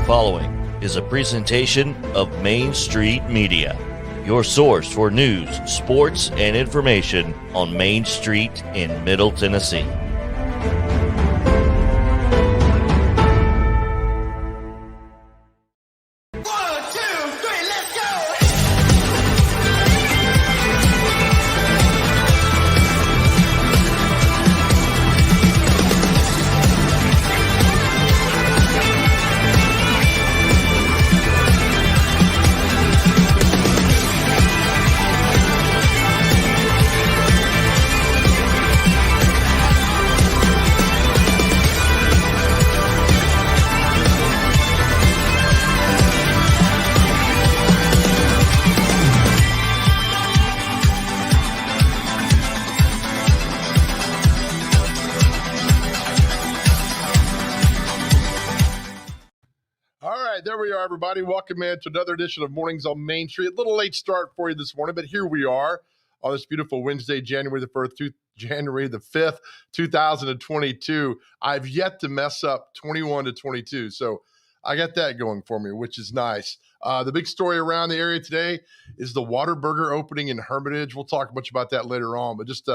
Following is a presentation of Main Street Media, your source for news, sports, and information on Main Street in Middle Tennessee. There we are, everybody. Welcome in to another edition of Mornings on Main Street. A little late start for you this morning, but here we are on this beautiful Wednesday, January the 5th, 2022. I've yet to mess up 21 to 22, so I got that going for me, which is nice. The big story around the area today is the Whataburger opening in Hermitage. We'll talk much about that later on, but just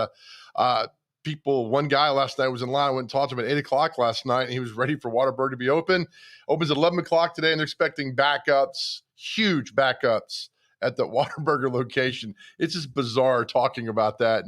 one guy last night was in line. I went and talked to him at 8 o'clock last night, and he was ready for Whataburger to be open. Opens at 11 o'clock today, and they're expecting backups, huge backups at the Whataburger location. It's just bizarre talking about that.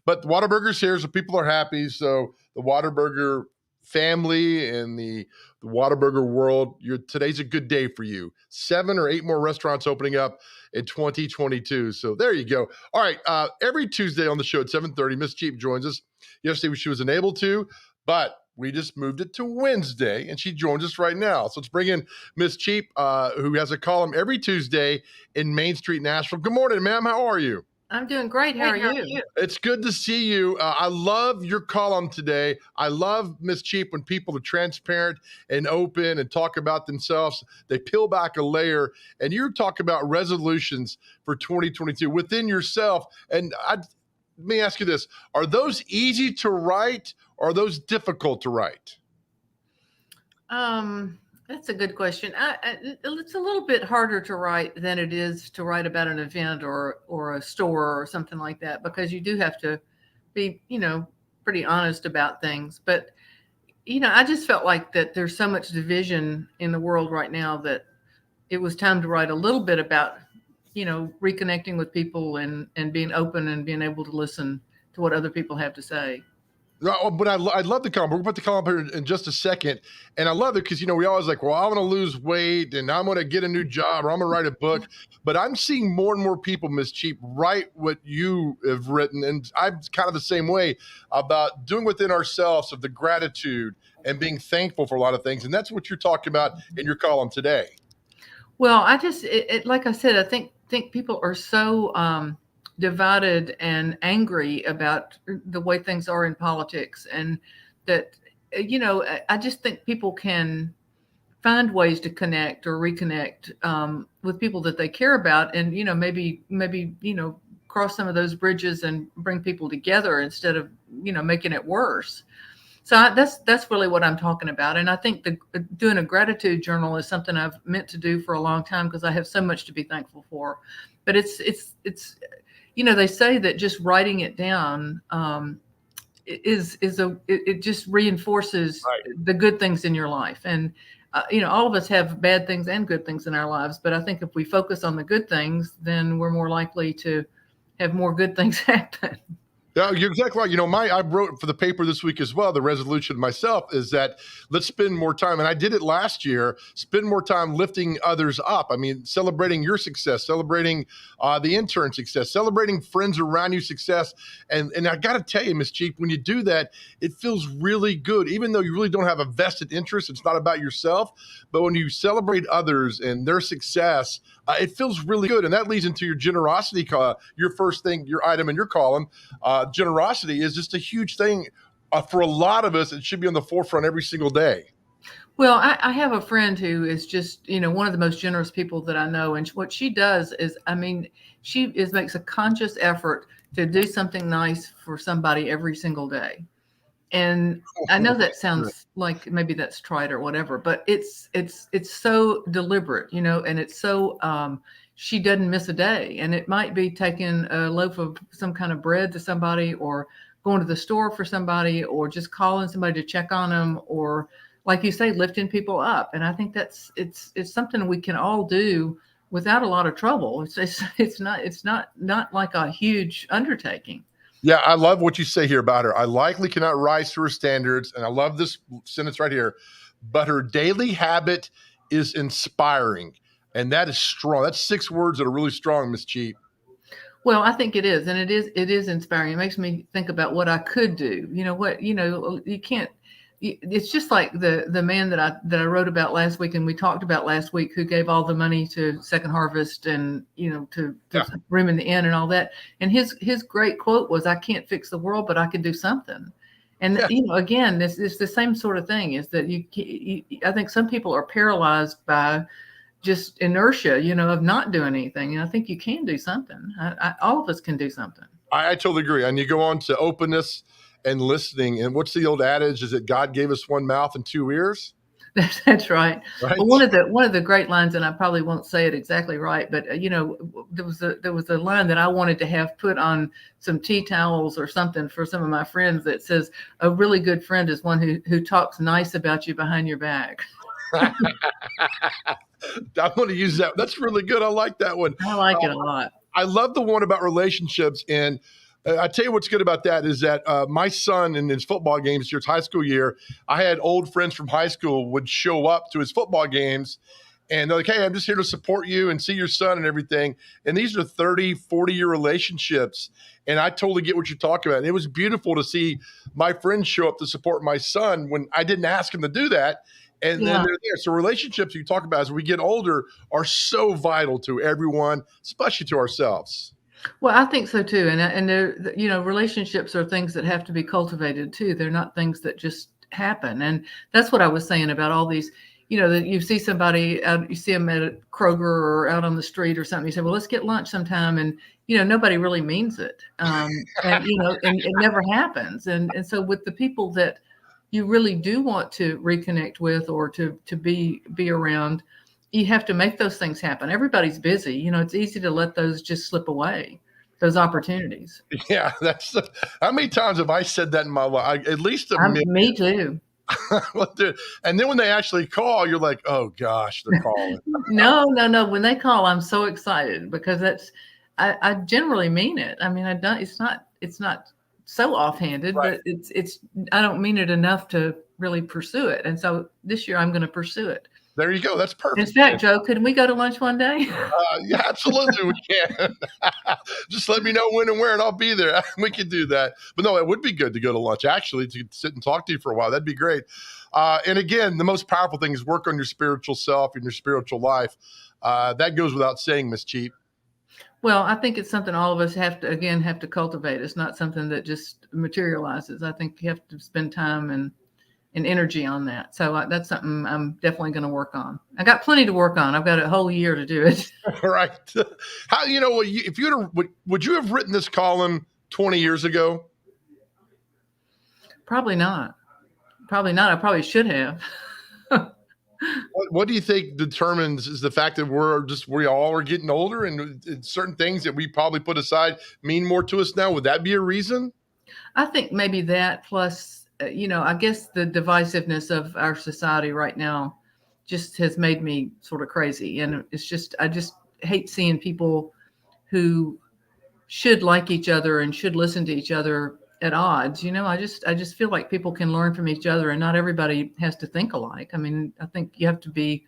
But Whataburger's here, so people are happy. So the Whataburger family and the Whataburger world, today's a good day for you. 7 or 8 more restaurants opening up in 2022. So there you go. All right. Every Tuesday on the show at 7:30, Miss Cheap joins us. Yesterday she was unable to, but we just moved it to Wednesday, and she joins us right now. So let's bring in Miss Cheap, who has a column every Tuesday in Main Street, Nashville. Good morning, ma'am. How are you? I'm doing great. How are you? It's good to see you. I love your column today. I love, Miss Cheap, when people are transparent and open and talk about themselves. They peel back a layer, and you talk about resolutions for 2022 within yourself. And let me ask you this. Are those easy to write, or are those difficult to write? That's a good question. It's a little bit harder to write than it is to write about an event or a store or something like that, because you do have to be, pretty honest about things. But, I just felt like that there's so much division in the world right now that it was time to write a little bit about, reconnecting with people and being open and being able to listen to what other people have to say. But I love the column. We're going to put the column up here in just a second. And I love it because, we always like, well, I want to lose weight and I'm going to get a new job or I'm going to write a book. But I'm seeing more and more people, Miss Cheap, write what you have written. And I'm kind of the same way about doing within ourselves of the gratitude and being thankful for a lot of things. And that's what you're talking about in your column today. Well, like I said, I think people are so divided and angry about the way things are in politics, and that, I just think people can find ways to connect or reconnect with people that they care about, and, maybe, cross some of those bridges and bring people together instead of, making it worse. So that's really what I'm talking about. And I think doing a gratitude journal is something I've meant to do for a long time because I have so much to be thankful for. But it's they say that just writing it down it just reinforces Right. the good things in your life. And all of us have bad things and good things in our lives, but I think if we focus on the good things, then we're more likely to have more good things happen. Yeah, you're exactly right. I wrote for the paper this week as well. The resolution myself is that let's spend more time, and I did it last year. Spend more time lifting others up. I mean, celebrating your success, celebrating the intern success, celebrating friends around you success. And I got to tell you, Miss Cheap, when you do that, it feels really good. Even though you really don't have a vested interest, it's not about yourself. But when you celebrate others and their success, it feels really good. And that leads into your generosity, your first thing, your item in your column. Generosity is just a huge thing for a lot of us. It should be on the forefront every single day. Well, I have a friend who is just, one of the most generous people that I know. And what she does is, makes a conscious effort to do something nice for somebody every single day. And I know that sounds like maybe that's trite or whatever, but it's so deliberate, and it's so, she doesn't miss a day. And it might be taking a loaf of some kind of bread to somebody, or going to the store for somebody, or just calling somebody to check on them, or like you say, lifting people up. And I think it's something we can all do without a lot of trouble. It's not like a huge undertaking. Yeah, I love what you say here about her. I likely cannot rise to her standards. And I love this sentence right here, but her daily habit is inspiring. And that is strong. That's 6 words that are really strong, Miss Cheap. Well, I think it is. And it is inspiring. It makes me think about what I could do. You can't, it's just like the man that I wrote about last week, and we talked about last week, who gave all the money to Second Harvest and, to room in the inn and all that. And his great quote was, "I can't fix the world, but I can do something." And, again, this is the same sort of thing, is that I think some people are paralyzed by just inertia, of not doing anything. And I think you can do something. All of us can do something. I totally agree. And you go on to openness and listening. And what's the old adage? Is that God gave us 1 mouth and 2 ears? That's right. Well, one of the great lines, and I probably won't say it exactly right, but there was a line that I wanted to have put on some tea towels or something for some of my friends that says, "A really good friend is one who talks nice about you behind your back." I'm going to use that. That's really good. I like that one. I like it a lot. I love the one about relationships. And I tell you what's good about that is that my son in his football games, his high school year, I had old friends from high school would show up to his football games. And they're like, "Hey, I'm just here to support you and see your son and everything." And these are 30, 40-year relationships. And I totally get what you're talking about. And it was beautiful to see my friends show up to support my son when I didn't ask him to do that. And then they're there. So relationships you talk about as we get older are so vital to everyone, especially to ourselves. Well, I think so too. And relationships are things that have to be cultivated too. They're not things that just happen. And that's what I was saying about all these, that you see somebody out, you see them at a Kroger or out on the street or something. You say, "Well, let's get lunch sometime." And, nobody really means it. And it never happens. And so with the people that you really do want to reconnect with, or to be around, you have to make those things happen. Everybody's busy. It's easy to let those just slip away, those opportunities. Yeah, how many times have I said that in my life? At least a minute. Me too. And then when they actually call, you're like, "Oh gosh, they're calling." No. When they call, I'm so excited, because I generally mean it. I mean, it's not so offhanded, Right. but I don't mean it enough to really pursue it. And so this year I'm going to pursue it. There you go. That's perfect. In fact, Joe, could we go to lunch one day? Yeah, absolutely. We can. Just let me know when and where, and I'll be there. We can do that. But no, it would be good to go to lunch, actually, to sit and talk to you for a while. That'd be great. And again, the most powerful thing is work on your spiritual self and your spiritual life. That goes without saying, Miss Cheap. Well, I think it's something all of us have to cultivate. It's not something that just materializes. I think you have to spend time and energy on that. So that's something I'm definitely going to work on. I got plenty to work on. I've got a whole year to do it. All right. How, if you would you have written this column 20 years ago? Probably not. I probably should have. What do you think determines is the fact that we all are getting older, and certain things that we probably put aside mean more to us now? Would that be a reason? I think maybe that plus, I guess the divisiveness of our society right now just has made me sort of crazy. And I just hate seeing people who should like each other and should listen to each other at odds. I just feel like people can learn from each other and not everybody has to think alike. I mean, I think you have to be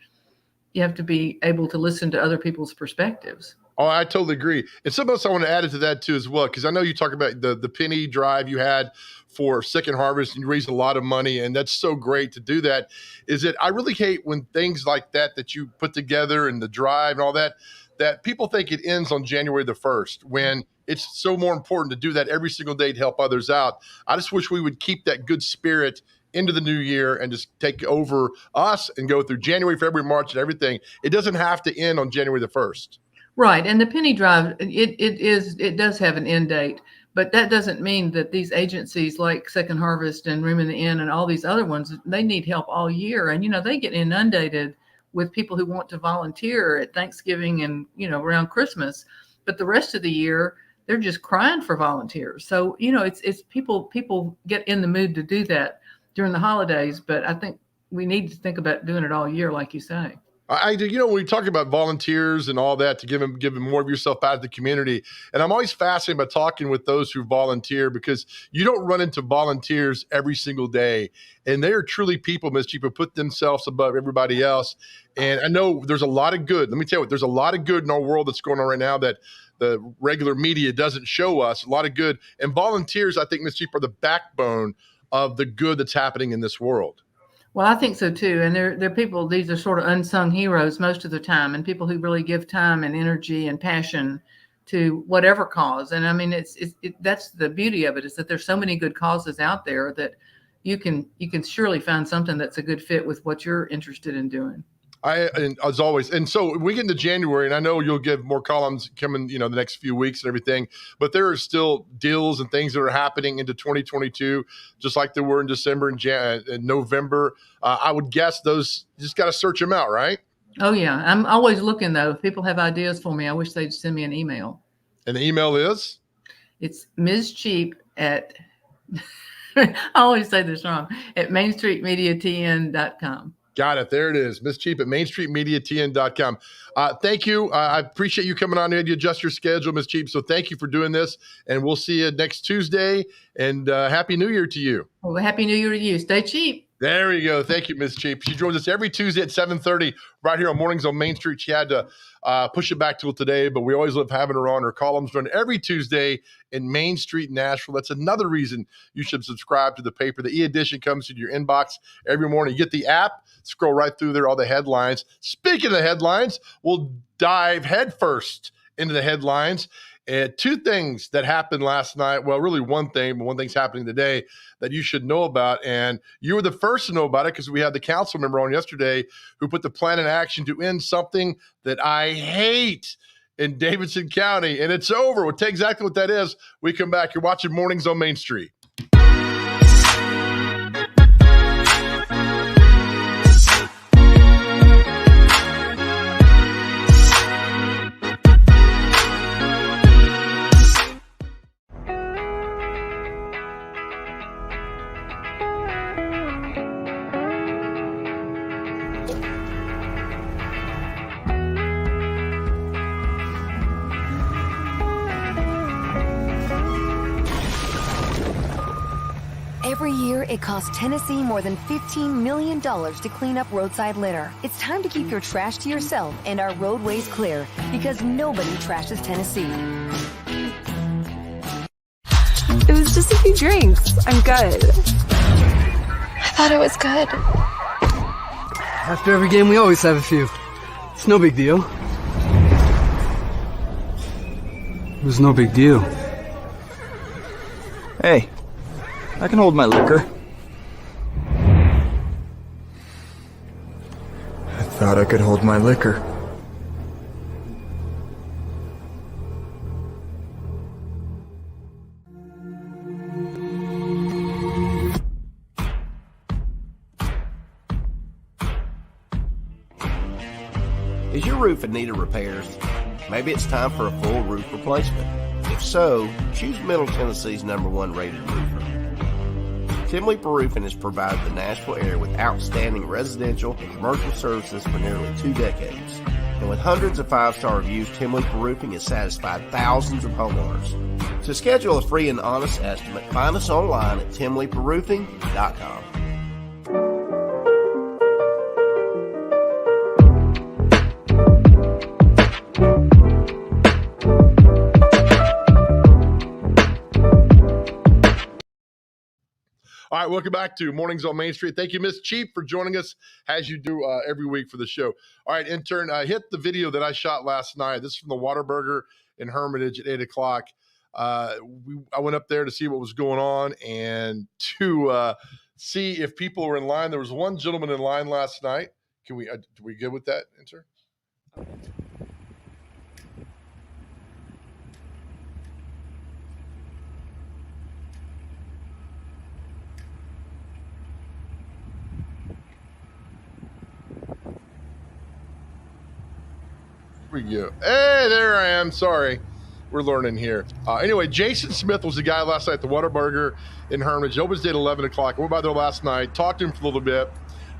able to listen to other people's perspectives. Oh, I totally agree. And something else I want to add to that too as well, because I know you talk about the penny drive you had for Second Harvest and you raised a lot of money, and that's so great to do that. Is that I really hate when things like that you put together and the drive and all that people think it ends on January the 1st when it's so more important to do that every single day to help others out. I just wish we would keep that good spirit into the new year and just take over us and go through January, February, March, and everything. It doesn't have to end on January the 1st. Right. And the penny drive, it does have an end date, but that doesn't mean that these agencies like Second Harvest and Room in the Inn and all these other ones, they need help all year. And, they get inundated with people who want to volunteer at Thanksgiving and, around Christmas, but the rest of the year, they're just crying for volunteers. So, it's people get in the mood to do that during the holidays, but I think we need to think about doing it all year, like you say. I do. When we talk about volunteers and all that, to give them more of yourself back to the community. And I'm always fascinated by talking with those who volunteer, because you don't run into volunteers every single day. And they are truly people, Ms. Cheap, who put themselves above everybody else. And I know there's a lot of good. Let me tell you what, there's a lot of good in our world that's going on right now that the regular media doesn't show us. A lot of good. And volunteers, I think, Ms. Cheap, are the backbone of the good that's happening in this world. Well, I think so too. And they're people, these are sort of unsung heroes most of the time, and people who really give time and energy and passion to whatever cause. And I mean, that's the beauty of it, is that there's so many good causes out there that you can surely find something that's a good fit with what you're interested in doing. And as always, and so we get into January, and I know you'll give more columns coming, the next few weeks and everything, but there are still deals and things that are happening into 2022, just like there were in December and November. I would guess those, you just got to search them out, right? Oh yeah. I'm always looking though. If people have ideas for me, I wish they'd send me an email. And the email is? It's Ms. Cheap at, I always say this wrong, at mainstreetmediatn.com. Got it. There it is. Ms. Cheap at mainstreetmediatn.com. Thank you. I appreciate you coming on here to adjust your schedule, Ms. Cheap. So thank you for doing this. And we'll see you next Tuesday. And Happy New Year to you. Well, Happy New Year to you. Stay cheap. There we go. Thank you, Ms. Cheap. She joins us every Tuesday at 7:30 right here on Mornings on Main Street. She had to push it back till today, but we always love having her on. Her columns run every Tuesday in Main Street, Nashville. That's another reason you should subscribe to the paper. The e-edition comes to your inbox every morning. You get the app, scroll right through there, all the headlines. Speaking of the headlines, we'll dive headfirst into the headlines. Two things that happened last night. Well, really one thing, but one thing's happening today that you should know about. And you were the first to know about it because we had the council member on yesterday who put the plan in action to end something that I hate in Davidson County. And it's over. We'll tell you exactly what that is. We come back. You're watching Mornings on Main Street. Every year, it costs Tennessee more than $15 million to clean up roadside litter. It's time to keep your trash to yourself and our roadways clear, because nobody trashes Tennessee. It was just a few drinks. I'm good. I thought it was good. After every game, we always have a few. It's no big deal. It was no big deal. Hey, I can hold my liquor. I thought I could hold my liquor. Is your roof in need of repairs? Maybe it's time for a full roof replacement. If so, choose Middle Tennessee's #1 rated roofer. Timley Roofing has provided the Nashville area with outstanding residential and commercial services for nearly 2 decades. And with hundreds of 5-star reviews, Timley Roofing has satisfied thousands of homeowners. To schedule a free and honest estimate, find us online at timleyroofing.com. All right, welcome back to Mornings on Main Street. Thank you, Miss Chief, for joining us as you do every week for the show. All right, intern, hit the video that I shot last night. This is from the Whataburger in Hermitage at 8 o'clock. I went up there to see what was going on and to see if people were in line. There was one gentleman in line last night. Can we good with that, intern? We go. Hey, there I am. Sorry. We're learning here. Anyway, Jason Smith was the guy last night at the Whataburger in Hermitage. Opens at 11 o'clock. I went by there last night, talked to him for a little bit.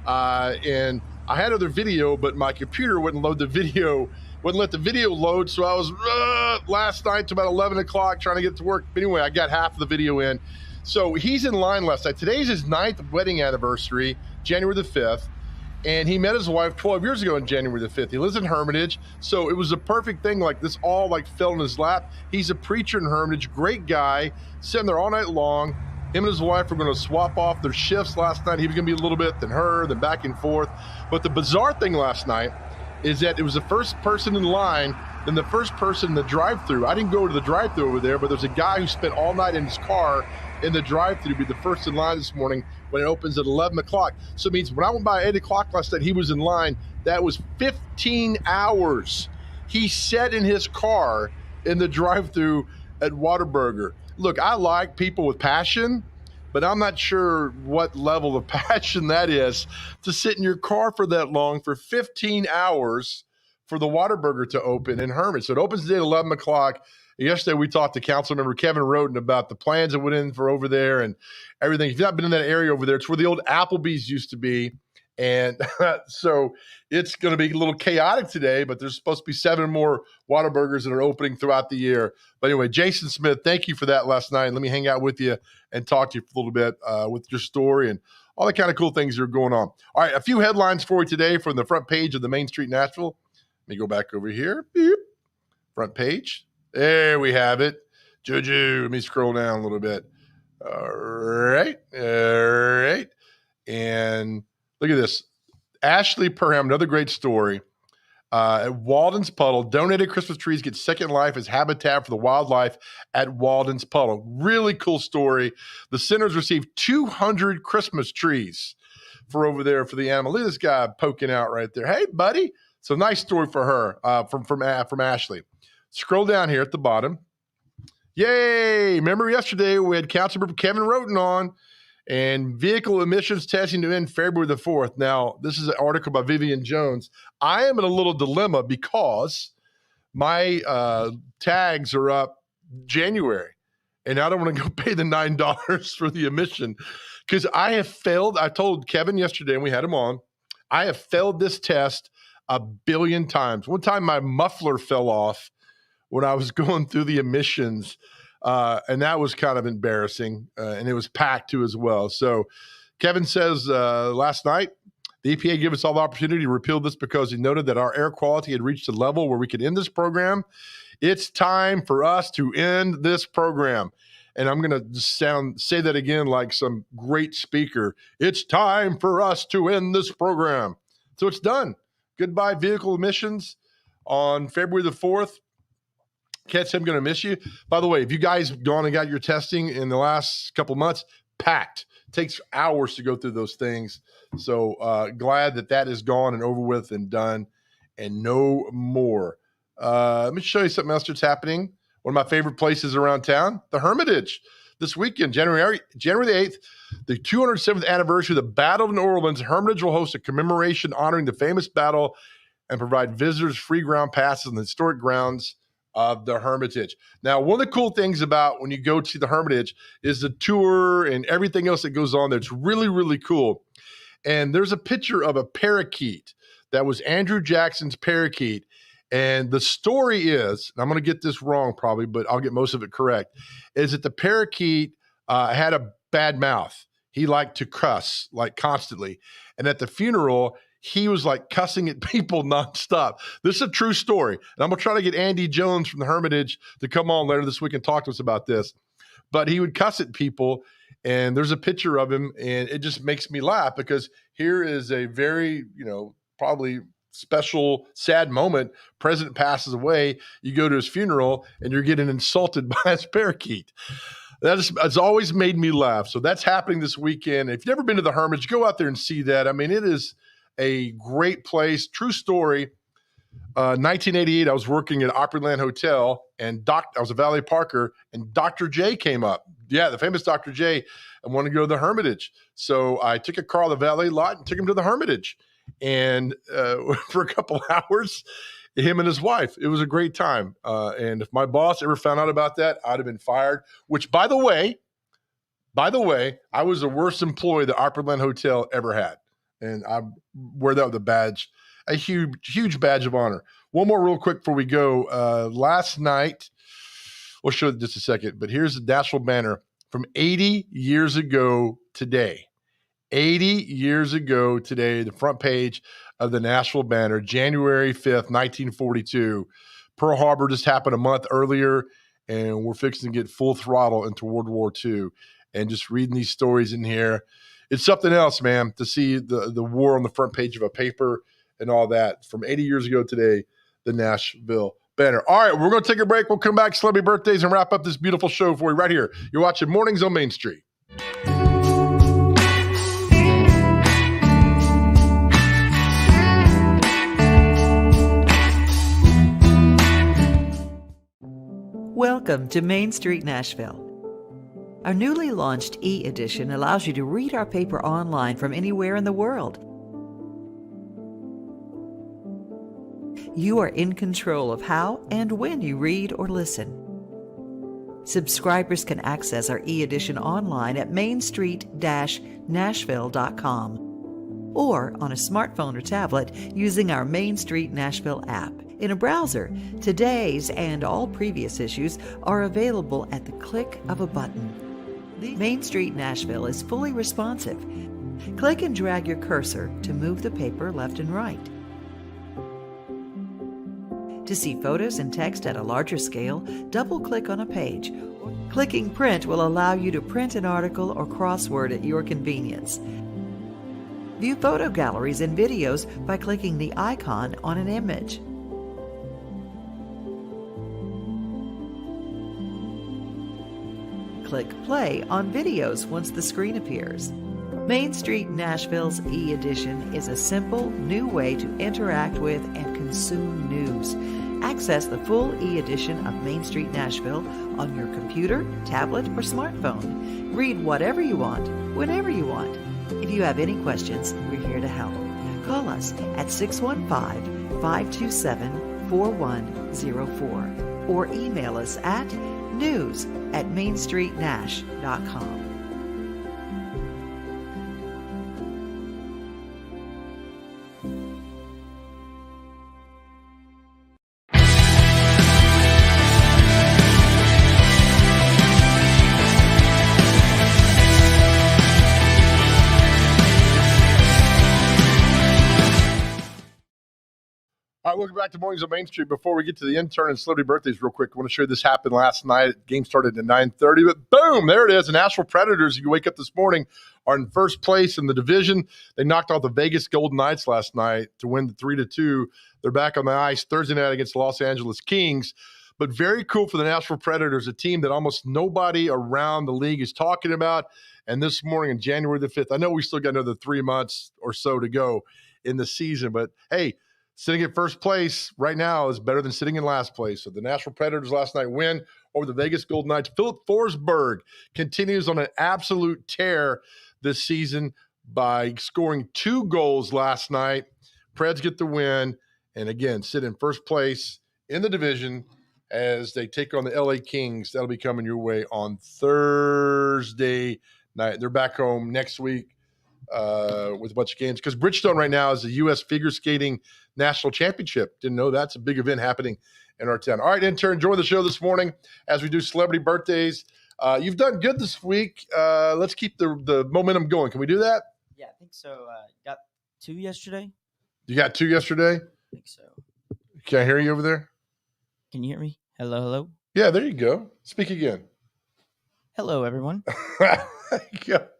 And I had other video, but my computer wouldn't load the video, wouldn't let the video load. So I was last night to about 11 o'clock trying to get to work. But anyway, I got half of the video in. So he's in line last night. Today's his 9th wedding anniversary, January the 5th. And he met his wife 12 years ago on January the 5th. He lives in Hermitage. So it was a perfect thing. Like this all like fell in his lap. He's a preacher in Hermitage. Great guy. Sitting there all night long. Him and his wife were going to swap off their shifts last night. He was going to be a little bit, then her, then back and forth. But the bizarre thing last night is that it was the first person in line, then the first person in the drive-thru. I didn't go to the drive-thru over there, but there's a guy who spent all night in his car in the drive-thru to be the first in line this morning when it opens at 11 o'clock. So it means when I went by 8 o'clock last night, he was in line. That was 15 hours. He sat in his car in the drive-thru at Whataburger. Look, I like people with passion, but I'm not sure what level of passion that is to sit in your car for that long for 15 hours for the Whataburger to open in Hermitage. So it opens today at 11 o'clock. Yesterday, we talked to Councilmember Kevin Roden about the plans that went in for over there and everything. If you've not been in that area over there, it's where the old Applebee's used to be. And so it's going to be a little chaotic today, but there's supposed to be 7 more Whataburgers that are opening throughout the year. But anyway, Jason Smith, thank you for that last night. Let me hang out with you and talk to you for a little bit with your story and all the kind of cool things that are going on. All right, a few headlines for you today from the front page of the Main Street Nashville. Let me go back over here. Beep. Front page. There we have it. Juju, let me scroll down a little bit. All right. And look at this. Ashley Perham, another great story. At Walden's Puddle, donated Christmas trees get second life as habitat for the wildlife at Walden's Puddle. Really cool story. The centers received 200 Christmas trees for over there for the animal. Look at this guy poking out right there. Hey, buddy. So nice story for her from Ashley. Scroll down here at the bottom. Yay! Remember yesterday we had Councilmember Kevin Roden on and vehicle emissions testing to end February the 4th. Now, this is an article by Vivian Jones. I am in a little dilemma because my tags are up January, and I don't want to go pay the $9 for the emission because I have failed. I told Kevin yesterday, and we had him on, I have failed this test a billion times. One time my muffler fell off when I was going through the emissions, and that was kind of embarrassing, and it was packed too as well. So Kevin says last night, the EPA gave us all the opportunity to repeal this because he noted that our air quality had reached a level where we could end this program. It's time for us to end this program. And I'm going to say that again like some great speaker. It's time for us to end this program. So it's done. Goodbye, vehicle emissions on February the 4th. Ketch, I'm going to miss you. By the way, if you guys gone and got your testing in the last couple of months, packed. Takes hours to go through those things. So glad that is gone and over with and done and no more. Let me show you something else that's happening. One of my favorite places around town, the Hermitage. This weekend, January the 8th, the 207th anniversary of the Battle of New Orleans, Hermitage will host a commemoration honoring the famous battle and provide visitors free ground passes on the historic grounds of the Hermitage. Now, one of the cool things about when you go to the Hermitage is the tour and everything else that goes on there. It's really, really cool. And there's a picture of a parakeet that was Andrew Jackson's parakeet. And the story is, and I'm going to get this wrong probably, but I'll get most of it correct, is that the parakeet had a bad mouth. He liked to cuss like constantly. And at the funeral, he was like cussing at people nonstop. This is a true story. And I'm going to try to get Andy Jones from the Hermitage to come on later this week and talk to us about this. But he would cuss at people. And there's a picture of him. And it just makes me laugh because here is a very, probably special, sad moment. President passes away. You go to his funeral and you're getting insulted by his parakeet. It's always made me laugh. So that's happening this weekend. If you've never been to the Hermitage, go out there and see that. I mean, it is a great place. True story. 1988, I was working at Opryland Hotel, and I was a valet parker, and Dr. J came up. Yeah, the famous Dr. J, and wanted to go to the Hermitage. So I took a car on the valet lot and took him to the Hermitage. And for a couple hours, him and his wife. It was a great time. And if my boss ever found out about that, I'd have been fired. Which, by the way, I was the worst employee the Opryland Hotel ever had. And I wear that with a badge, a huge badge of honor. One more real quick before we go. Last night, we'll show it in just a second, but here's the Nashville banner from 80 years ago today. 80 years ago today, the front page of the Nashville banner, January 5th, 1942. Pearl Harbor just happened a month earlier, and we're fixing to get full throttle into World War II. And just reading these stories in here, it's something else, man, to see the war on the front page of a paper and all that. From 80 years ago today, the Nashville banner. All right, we're going to take a break. We'll come back, celebrity birthdays, and wrap up this beautiful show for you right here. You're watching Mornings on Main Street. Welcome to Main Street Nashville. Our newly launched e-edition allows you to read our paper online from anywhere in the world. You are in control of how and when you read or listen. Subscribers can access our e-edition online at mainstreet-nashville.com or on a smartphone or tablet using our Main Street Nashville app. In a browser, today's and all previous issues are available at the click of a button. Main Street Nashville is fully responsive. Click and drag your cursor to move the paper left and right. To see photos and text at a larger scale, double-click on a page. Clicking Print will allow you to print an article or crossword at your convenience. View photo galleries and videos by clicking the icon on an image. Click play on videos once the screen appears. Main Street Nashville's e-edition is a simple, new way to interact with and consume news. Access the full e-edition of Main Street Nashville on your computer, tablet, or smartphone. Read whatever you want, whenever you want. If you have any questions, we're here to help. Call us at 615-527-4104 or email us at news@mainstreetnash.com. All right, welcome back to Mornings on Main Street. Before we get to the intern and celebrity birthdays real quick, I want to show you this happened last night. The game started at 9:30, but boom, there it is. The Nashville Predators, you wake up this morning, are in first place in the division. They knocked out the Vegas Golden Knights last night to win the 3-2. They're back on the ice Thursday night against the Los Angeles Kings. But very cool for the Nashville Predators, a team that almost nobody around the league is talking about. And this morning on January the 5th, I know we still got another 3 months or so to go in the season, but hey, sitting at first place right now is better than sitting in last place. So the Nashville Predators last night win over the Vegas Golden Knights. Philip Forsberg continues on an absolute tear this season by scoring 2 goals last night. Preds get the win, and again, sit in first place in the division as they take on the LA Kings. That'll be coming your way on Thursday night. They're back home next week with a bunch of games because Bridgestone right now is the U.S. Figure Skating National Championship. Didn't know that's a big event happening in our town. All right, intern, enjoy the show this morning as we do celebrity birthdays. You've done good this week. Let's keep the momentum going. Can we do that? Yeah, I think so. Got 2 yesterday. You got 2 yesterday? I think so. Can I hear you over there? Can you hear me? Hello, hello. Yeah, there you go. Speak again. Hello, everyone.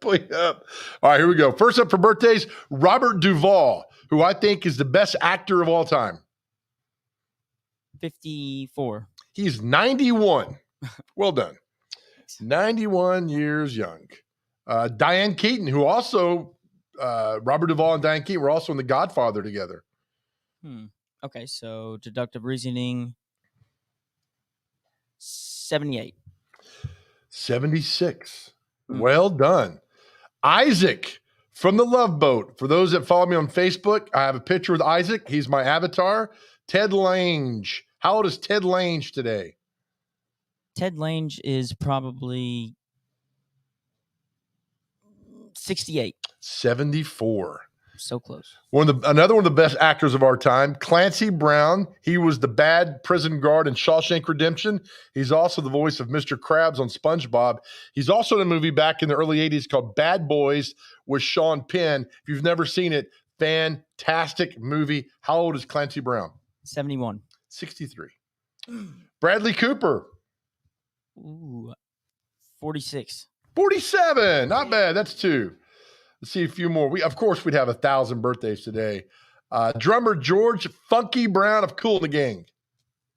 Pull you up. All right, here we go. First up for birthdays, Robert Duvall, who I think is the best actor of all time. 54. He's 91. Well done. 91 years young. Diane Keaton, who also, Robert Duvall and Diane Keaton were also in The Godfather together. Okay, so deductive reasoning, 78. 76. Well done. Isaac from The Love Boat. For those that follow me on Facebook, I have a picture with Isaac. He's my avatar. Ted Lange. How old is Ted Lange today? Ted Lange is probably 68. 74. So close. Another one of the best actors of our time, Clancy Brown. He was the bad prison guard in Shawshank Redemption. He's also the voice of Mr. Krabs on SpongeBob. He's also in a movie back in the early 80s called Bad Boys with Sean Penn. If you've never seen it, fantastic movie. How old is Clancy Brown? 71. 63. Bradley Cooper. Ooh, 46. 47. Not bad. That's 2. Let's see a few more. We'd have 1,000 birthdays today. Drummer George Funky Brown of Kool and the Gang.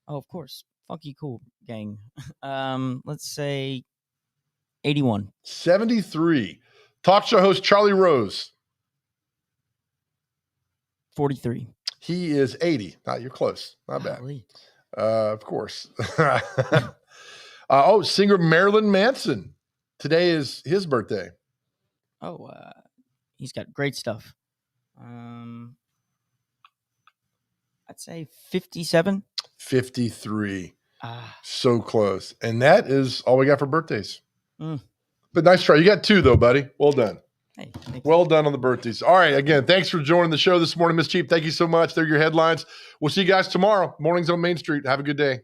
Oh, of course. Funky Cool Gang. Let's say 81. 73. Talk show host Charlie Rose. 43. He is 80. You're close. Not bad. Of course. Singer Marilyn Manson. Today is his birthday. Oh, he's got great stuff. I'd say 57. 53. So close. And that is all we got for birthdays. But nice try. You got 2, though, buddy. Well done. Hey, well done on the birthdays. All right. Again, thanks for joining the show this morning, Miss Cheap. Thank you so much. They're your headlines. We'll see you guys tomorrow. Mornings on Main Street. Have a good day.